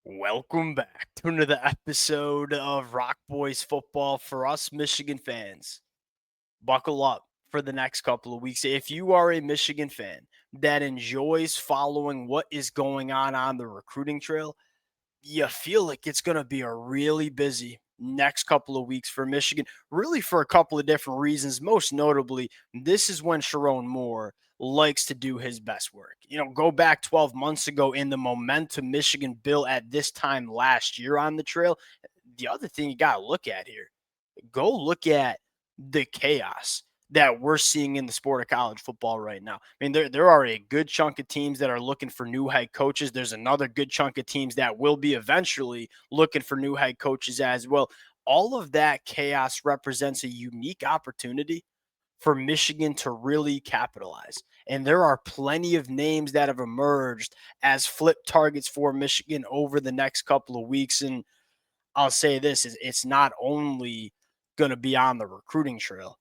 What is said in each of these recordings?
Welcome back to another episode of Rock Boys Football for us Michigan fans. Buckle up for the next couple of weeks. If you are a Michigan fan that enjoys following what is going on the recruiting trail, you feel like it's going to be a really busy next couple of weeks for Michigan, really for a couple of different reasons. Most notably, this is when Sherrone Moore likes to do his best work. Go back 12 months ago in the momentum Michigan built at this time last year on the trail. The other thing you got to look at here, go look at the chaos that we're seeing in the sport of college football right now. I mean, there are a good chunk of teams that are looking for new head coaches. There's another good chunk of teams that will be eventually looking for new head coaches as well. All of that chaos represents a unique opportunity for Michigan to really capitalize. And there are plenty of names that have emerged as flip targets for Michigan over the next couple of weeks. And I'll say this is it's not only going to be on the recruiting trail,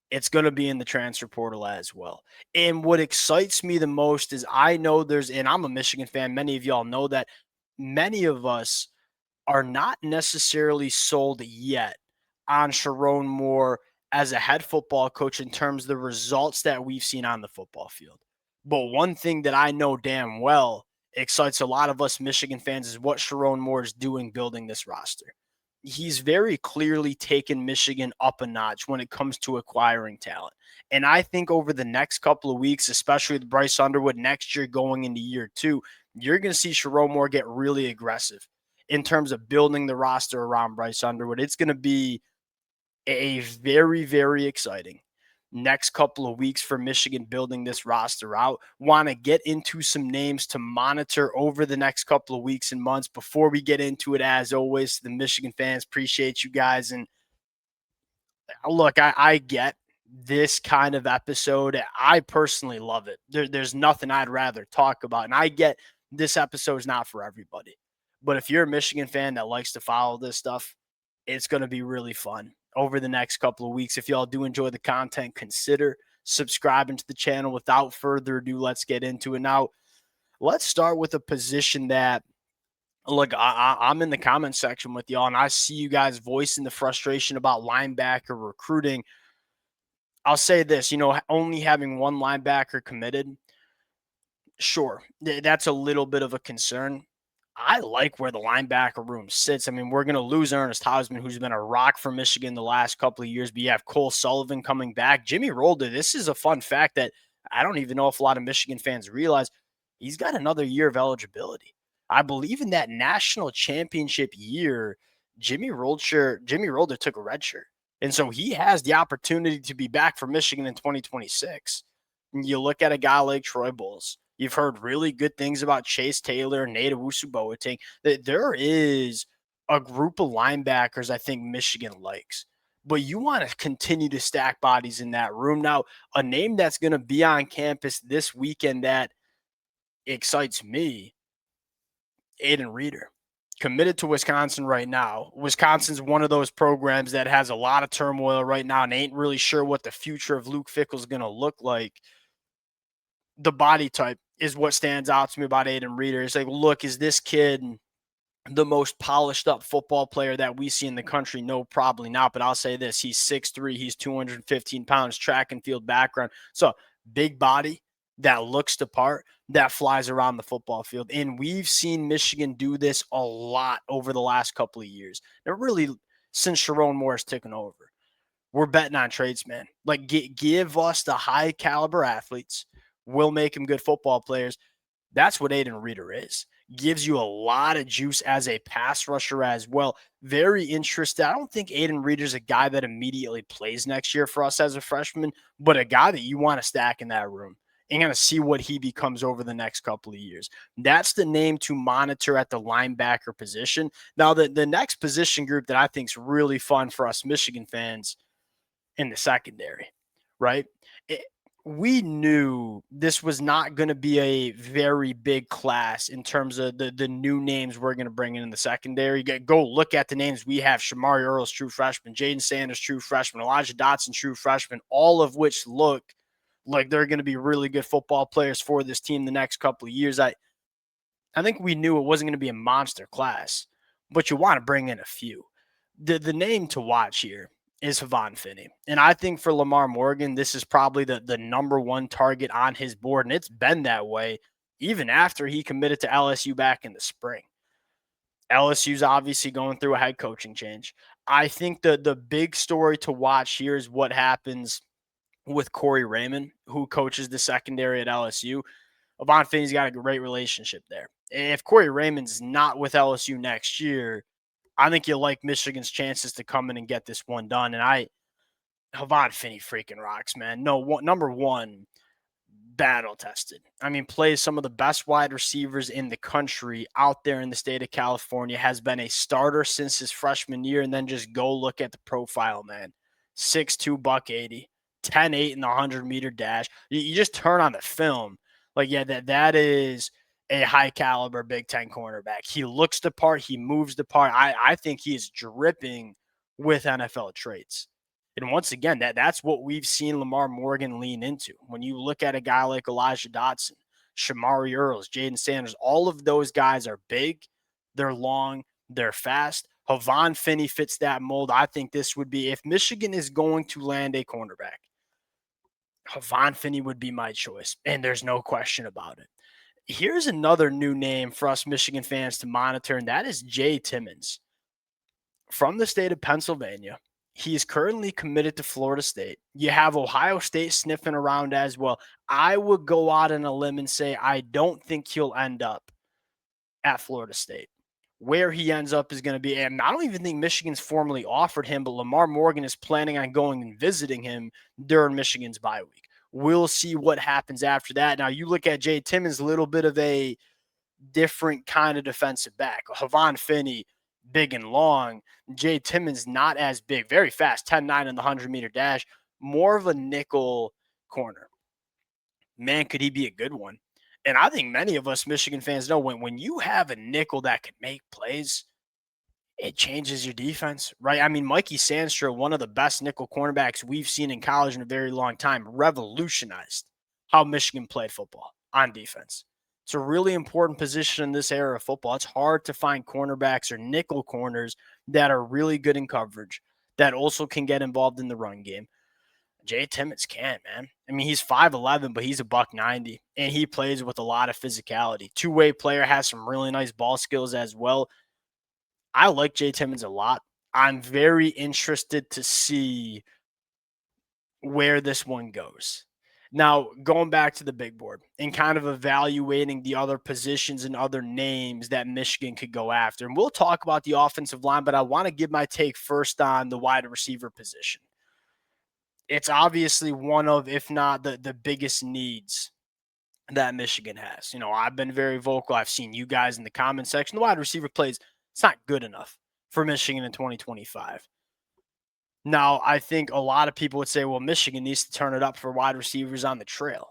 it's going to be in the transfer portal as well. And what excites me the most is I know and I'm a Michigan fan. Many of y'all know that many of us are not necessarily sold yet on Sherrone Moore as a head football coach in terms of the results that we've seen on the football field. But one thing that I know damn well excites a lot of us Michigan fans is what Sherrone Moore is doing building this roster. He's very clearly taken Michigan up a notch when it comes to acquiring talent. And I think over the next couple of weeks, especially with Bryce Underwood next year going into year two, you're going to see Sherrone Moore get really aggressive in terms of building the roster around Bryce Underwood. It's going to be a very, very exciting next couple of weeks for Michigan building this roster out. Want to get into some names to monitor over the next couple of weeks and months. Before we get into it, as always, the Michigan fans, appreciate you guys. And look, I get this kind of episode. I personally love it. There's nothing I'd rather talk about. And I get this episode is not for everybody. But if you're a Michigan fan that likes to follow this stuff, it's going to be really fun over the next couple of weeks. If y'all do enjoy the content, consider subscribing to the channel. Without further ado, let's get into it. Now, let's start with a position that, look, I'm in the comment section with y'all, and I see you guys voicing the frustration about linebacker recruiting. I'll say this, only having one linebacker committed, sure, that's a little bit of a concern. I like where the linebacker room sits. I mean, we're going to lose Ernest Hausman, who's been a rock for Michigan the last couple of years, but you have Cole Sullivan coming back. Jimmy Rolder, this is a fun fact that I don't even know if a lot of Michigan fans realize. He's got another year of eligibility. I believe in that national championship year, Jimmy Rolder took a red shirt. And so he has the opportunity to be back for Michigan in 2026. And you look at a guy like Troy Bowles. You've heard really good things about Chase Taylor and Nate Owusu-Boateng. There is a group of linebackers I think Michigan likes. But you want to continue to stack bodies in that room. Now, a name that's going to be on campus this weekend that excites me, Aiden Reeder, committed to Wisconsin right now. Wisconsin's one of those programs that has a lot of turmoil right now and ain't really sure what the future of Luke Fickell's going to look like. The body type is what stands out to me about Aiden Reeder. It's like, look, is this kid the most polished up football player that we see in the country? No, probably not. But I'll say this, he's 6'3", he's 215 pounds, track and field background. So big body that looks the part, that flies around the football field. And we've seen Michigan do this a lot over the last couple of years. Now, really, since Sherrone Moore has taken over, we're betting on tradesmen. Like, give us the high caliber athletes. We'll make them good football players. That's what Aiden Reeder is. Gives you a lot of juice as a pass rusher as well. Very interested. I don't think Aiden Reeder's a guy that immediately plays next year for us as a freshman, but a guy that you want to stack in that room and going to see what he becomes over the next couple of years. That's the name to monitor at the linebacker position. Now, the next position group that I think is really fun for us Michigan fans in the secondary, right? We knew this was not going to be a very big class in terms of the new names we're going to bring in the secondary. Go look at the names we have. Shamari Earls, true freshman. Jaden Sanders, true freshman. Elijah Dotson, true freshman. All of which look like they're going to be really good football players for this team the next couple of years. I think we knew it wasn't going to be a monster class, but you want to bring in a few. The name to watch here is Havon Finney. And I think for Lamar Morgan, this is probably the number one target on his board. And it's been that way even after he committed to LSU back in the spring. LSU's obviously going through a head coaching change. I think the big story to watch here is what happens with Corey Raymond, who coaches the secondary at LSU. Avon Finney's got a great relationship there. If Corey Raymond's not with LSU next year, I think you like Michigan's chances to come in and get this one done. And Havon Finney freaking rocks, man. No, number one, battle tested. I mean, plays some of the best wide receivers in the country out there in the state of California, has been a starter since his freshman year. And then just go look at the profile, man. 6'2", buck 80, 10'8" in the 100-meter dash. You just turn on the film. Like, yeah, that is a high caliber Big Ten cornerback. He looks the part. He moves the part. I think he is dripping with NFL traits. And once again, that's what we've seen Lamar Morgan lean into. When you look at a guy like Elijah Dotson, Shamari Earls, Jaden Sanders, all of those guys are big, they're long, they're fast. Havon Finney fits that mold. I think this would be, if Michigan is going to land a cornerback, Havon Finney would be my choice, and there's no question about it. Here's another new name for us Michigan fans to monitor, and that is Jay Timmons from the state of Pennsylvania. He is currently committed to Florida State. You have Ohio State sniffing around as well. I would go out on a limb and say I don't think he'll end up at Florida State. Where he ends up is going to be, and I don't even think Michigan's formally offered him, but Lamar Morgan is planning on going and visiting him during Michigan's bye week. We'll see what happens after that. Now, you look at Jay Timmons, a little bit of a different kind of defensive back. Havon Finney, big and long. Jay Timmons, not as big, very fast, 10-9 in the 100-meter dash, more of a nickel corner. Man, could he be a good one? And I think many of us Michigan fans know when you have a nickel that can make plays, it changes your defense, right? I mean, Mikey Sandstrom, one of the best nickel cornerbacks we've seen in college in a very long time, revolutionized how Michigan played football on defense. It's a really important position in this era of football. It's hard to find cornerbacks or nickel corners that are really good in coverage, that also can get involved in the run game. Jay Timmons can't, man. I mean, he's 5'11", but he's a buck 90, and he plays with a lot of physicality. Two-way player, has some really nice ball skills as well. I like Jay Timmons a lot. I'm very interested to see where this one goes. Now, going back to the big board and kind of evaluating the other positions and other names that Michigan could go after. And we'll talk about the offensive line, but I want to give my take first on the wide receiver position. It's obviously one of, if not the biggest needs that Michigan has. You know, I've been very vocal. I've seen you guys in the comment section. The wide receiver plays, it's not good enough for Michigan in 2025. Now, I think a lot of people would say, well, Michigan needs to turn it up for wide receivers on the trail.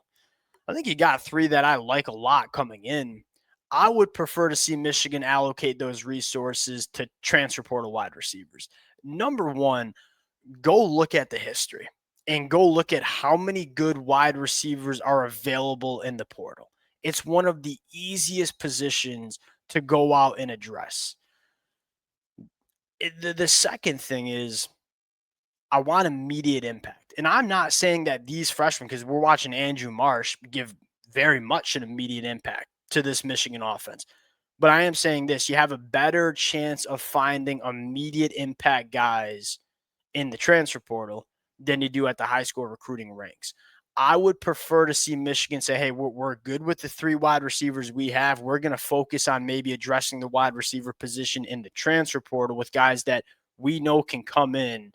I think you got three that I like a lot coming in. I would prefer to see Michigan allocate those resources to transfer portal wide receivers. Number one, go look at the history and go look at how many good wide receivers are available in the portal. It's one of the easiest positions to go out and address. The second thing is, I want immediate impact. And I'm not saying that these freshmen, because we're watching Andrew Marsh give very much an immediate impact to this Michigan offense. But I am saying this, you have a better chance of finding immediate impact guys in the transfer portal than you do at the high school recruiting ranks. I would prefer to see Michigan say, hey, we're good with the three wide receivers we have. We're going to focus on maybe addressing the wide receiver position in the transfer portal with guys that we know can come in,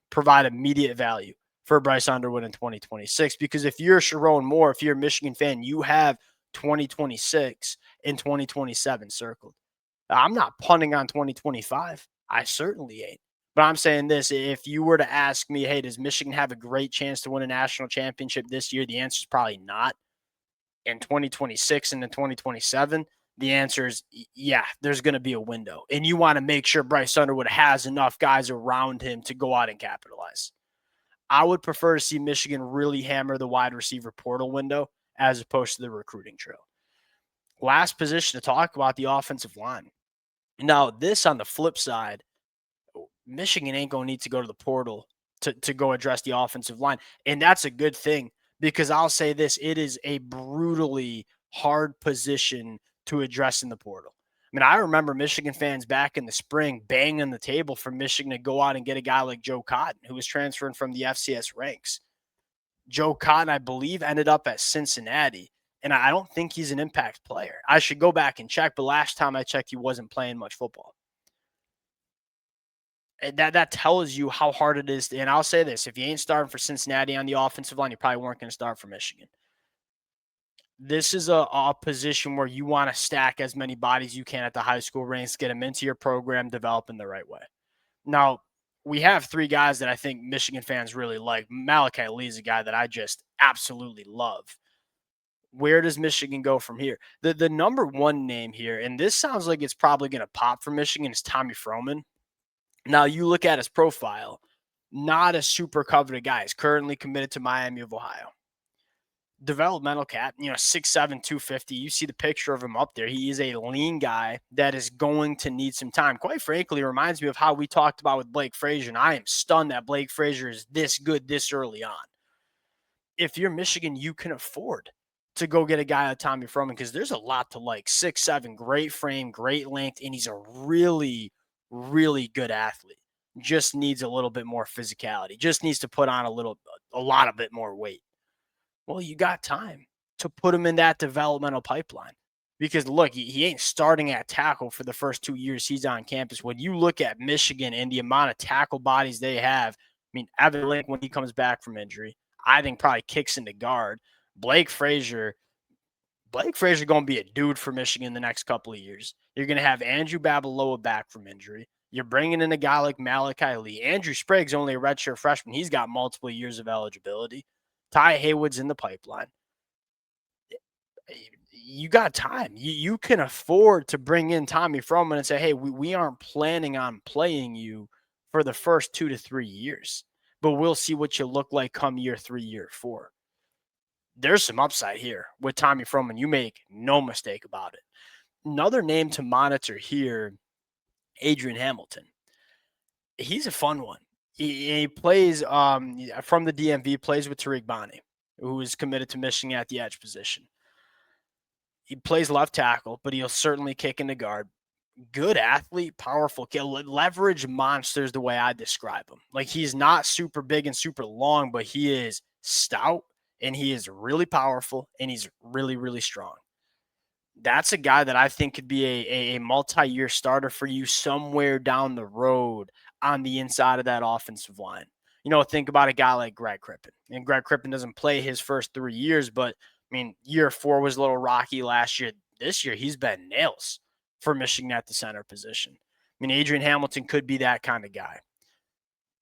provide immediate value for Bryce Underwood in 2026. Because if you're Sherrone Moore, if you're a Michigan fan, you have 2026 and 2027 circled. I'm not punting on 2025. I certainly ain't. But I'm saying this, if you were to ask me, hey, does Michigan have a great chance to win a national championship this year? The answer is probably not. In 2026 and in 2027, the answer is yeah, there's going to be a window. And you want to make sure Bryce Underwood has enough guys around him to go out and capitalize. I would prefer to see Michigan really hammer the wide receiver portal window as opposed to the recruiting trail. Last position to talk about, the offensive line. Now, this on the flip side, Michigan ain't going to need to go to the portal to go address the offensive line. And that's a good thing because I'll say this, it is a brutally hard position to address in the portal. I mean, I remember Michigan fans back in the spring banging the table for Michigan to go out and get a guy like Joe Cotton, who was transferring from the FCS ranks. Joe Cotton, I believe, ended up at Cincinnati, and I don't think he's an impact player. I should go back and check, but last time I checked, he wasn't playing much football. And that tells you how hard it is. And I'll say this: if you ain't starting for Cincinnati on the offensive line, you probably weren't going to start for Michigan. This is a position where you want to stack as many bodies you can at the high school ranks, get them into your program, develop in the right way. Now, we have three guys that I think Michigan fans really like. Malachi Lee is a guy that I just absolutely love. Where does Michigan go from here? The number one name here, and this sounds like it's probably going to pop for Michigan, is Tommy Froman. Now, you look at his profile, not a super coveted guy. He's currently committed to Miami of Ohio. Developmental cat, 6'7", 250. You see the picture of him up there. He is a lean guy that is going to need some time. Quite frankly, it reminds me of how we talked about with Blake Frazier, and I am stunned that Blake Frazier is this good this early on. If you're Michigan, you can afford to go get a guy like Tommy Froman because there's a lot to like. 6'7", great frame, great length, and he's a really, really good athlete. Just needs a little bit more physicality. Just needs to put on a lot of bit more weight. Well, you got time to put him in that developmental pipeline because look, he ain't starting at tackle for the first 2 years he's on campus. When you look at Michigan and the amount of tackle bodies they have, I mean, Evan Link, when he comes back from injury, I think probably kicks into guard. Blake Frazier going to be a dude for Michigan the next couple of years. You're going to have Andrew Babaloa back from injury. You're bringing in a guy like Malachi Lee. Andrew Sprague's only a redshirt freshman. He's got multiple years of eligibility. Ty Haywood's in the pipeline. You got time. You can afford to bring in Tommy Froman and say, hey, we aren't planning on playing you for the first 2 to 3 years, but we'll see what you look like come year 3, year 4. There's some upside here with Tommy Froman. You make no mistake about it. Another name to monitor here, Adrian Hamilton. He's a fun one. He plays from the DMV, plays with Tariq Bani, who is committed to Michigan at the edge position. He plays left tackle, but he'll certainly kick into guard. Good athlete, powerful kill, leverage monsters the way I describe him. Like he's not super big and super long, but he is stout and he is really powerful and he's really, really strong. That's a guy that I think could be a multi-year starter for you somewhere down the road on the inside of that offensive line. Think about a guy like Greg Crippen. And Greg Crippen doesn't play his first 3 years, but I mean, year 4 was a little rocky last year. This year, he's been nails for Michigan at the center position. I mean, Adrian Hamilton could be that kind of guy.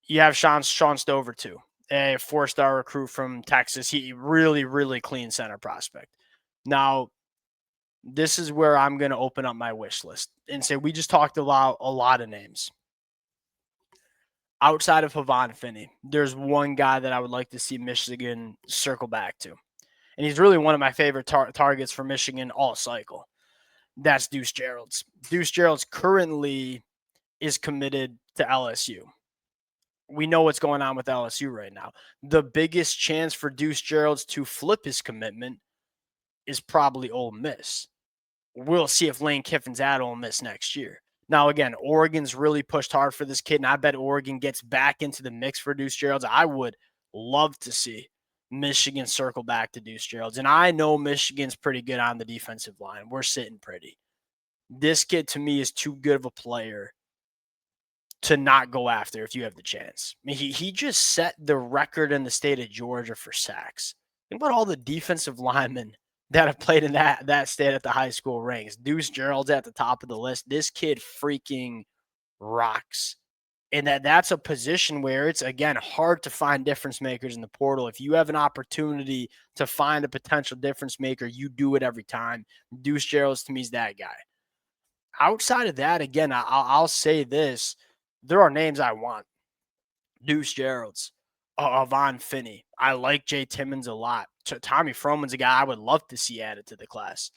You have Sean Stover, too, a 4-star recruit from Texas. He really, really clean center prospect. Now, this is where I'm going to open up my wish list and say we just talked about a lot of names. Outside of Havon Finney, there's one guy that I would like to see Michigan circle back to. And he's really one of my favorite targets for Michigan all cycle. That's Deuce Gerald's. Deuce Gerald's currently is committed to LSU. We know what's going on with LSU right now. The biggest chance for Deuce Gerald's to flip his commitment is probably Ole Miss. We'll see if Lane Kiffin's at Ole Miss next year. Now, again, Oregon's really pushed hard for this kid, and I bet Oregon gets back into the mix for Deuce Gerald's. I would love to see Michigan circle back to Deuce Gerald's. And I know Michigan's pretty good on the defensive line. We're sitting pretty. This kid, to me, is too good of a player to not go after if you have the chance. I mean, he just set the record in the state of Georgia for sacks. Think about all the defensive linemen that have played in that state at the high school ranks. Deuce Gerald's at the top of the list. This kid freaking rocks. And that's a position where it's, again, hard to find difference makers in the portal. If you have an opportunity to find a potential difference maker, you do it every time. Deuce Gerald's, to me, is that guy. Outside of that, again, I'll say this. There are names I want. Deuce Gerald's, Avon Finney. I like Jay Timmons a lot. Tommy Froman's a guy I would love to see added to the class.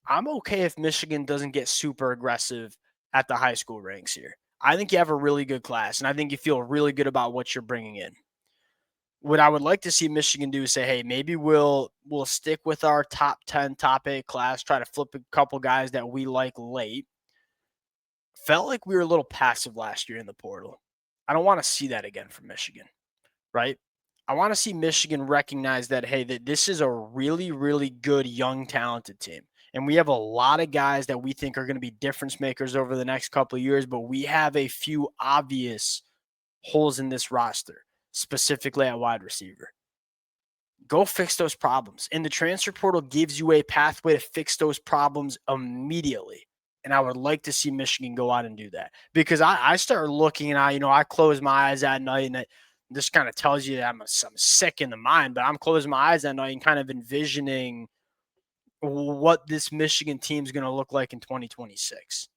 I'm okay if Michigan doesn't get super aggressive at the high school ranks here. I think you have a really good class, and I think you feel really good about what you're bringing in. What I would like to see Michigan do is say, hey, maybe we'll stick with our top 10, top 8 class, try to flip a couple guys that we like late. Felt like we were a little passive last year in the portal. I don't want to see that again from Michigan, right? I want to see Michigan recognize that, hey, that this is a really, really good, young, talented team. And we have a lot of guys that we think are going to be difference makers over the next couple of years, but we have a few obvious holes in this roster, specifically at wide receiver. Go fix those problems. And the transfer portal gives you a pathway to fix those problems immediately. And I would like to see Michigan go out and do that because I start looking and I close my eyes at night and this kind of tells you that I'm sick in the mind, but I'm closing my eyes at night and kind of envisioning what this Michigan team is going to look like in 2026.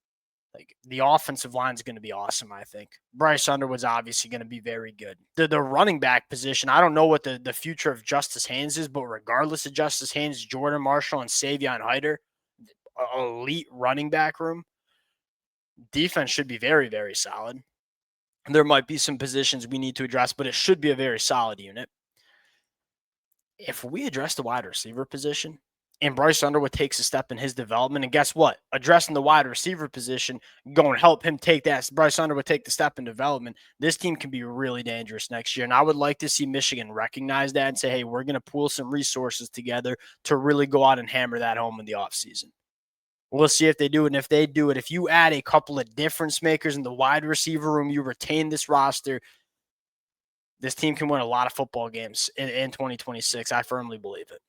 Like the offensive line is going to be awesome. I think Bryce Underwood's obviously going to be very good. The running back position, I don't know what the future of Justice Haynes is, but regardless of Justice Haynes, Jordan Marshall and Savion Hyder, elite running back room. Defense should be very, very solid. There might be some positions we need to address, but it should be a very solid unit. If we address the wide receiver position and Bryce Underwood takes a step in his development, and guess what? Addressing the wide receiver position, going to help him take that, Bryce Underwood take the step in development, this team can be really dangerous next year. And I would like to see Michigan recognize that and say, hey, we're going to pool some resources together to really go out and hammer that home in the offseason. We'll see if they do it. And if they do it, if you add a couple of difference makers in the wide receiver room, you retain this roster, this team can win a lot of football games in 2026. I firmly believe it.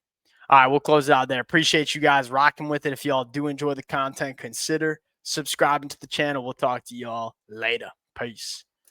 All right, we'll close it out there. Appreciate you guys rocking with it. If y'all do enjoy the content, consider subscribing to the channel. We'll talk to y'all later. Peace.